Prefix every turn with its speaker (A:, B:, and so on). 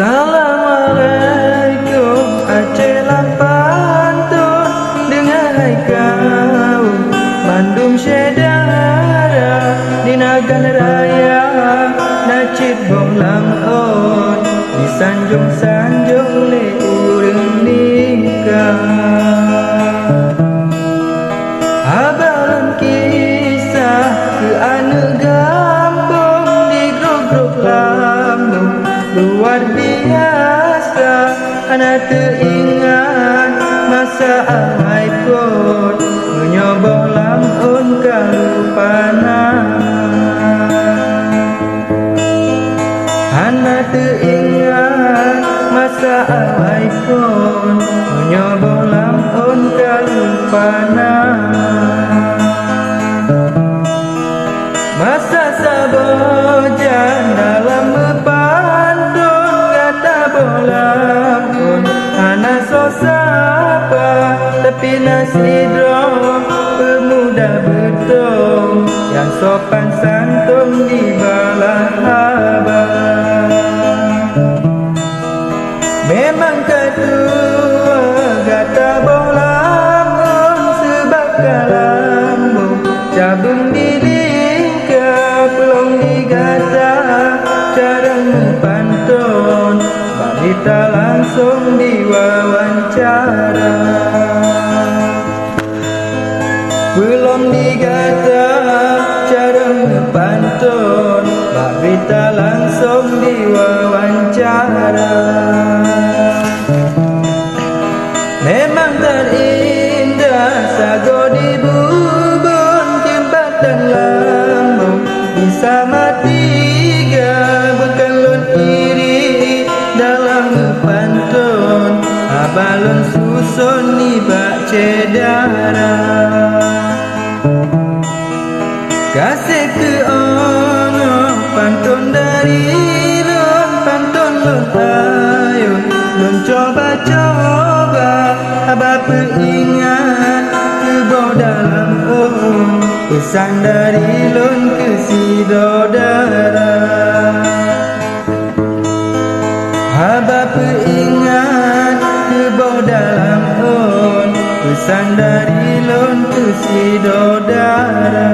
A: Assalamualaikum Aceh Lampantun Dengai kau Bandung Syedara Di Nagan Raya Nacit Bong Lamon Di Sanjung-sanjung Le Ureng Ningkau Abalun kisah Ke anak gampung Di grok-grok lambung Luar biasa Anak teringat Masa awai pun Menyobong lamun kalupana Anak teringat Masa awai pun Menyobong lamun kalupana Masa sabojan dalam mepantun Kata bola pun anak sosapa Tapi nasidro pemuda betul Yang sopan santun di bala abang Memang ketua kata bola pun Sebab kalambung cabung diri Pulang di Gaza cara mempantun Babita langsung diwawancara Pulang di Gaza cara mempantun Babita langsung diwawancara Memang terindah sago di bubun Jembatan lambung bisa matiga bukan lun iri dalam pantun abalun susun ni bak cedara kasih ke ono pantun dari lun pantun lun ayun lun coba-coba abah peringat ke dalam pesan dari lun ke si dodara Abah peringat ke dalam pesan dari lun ke si dodara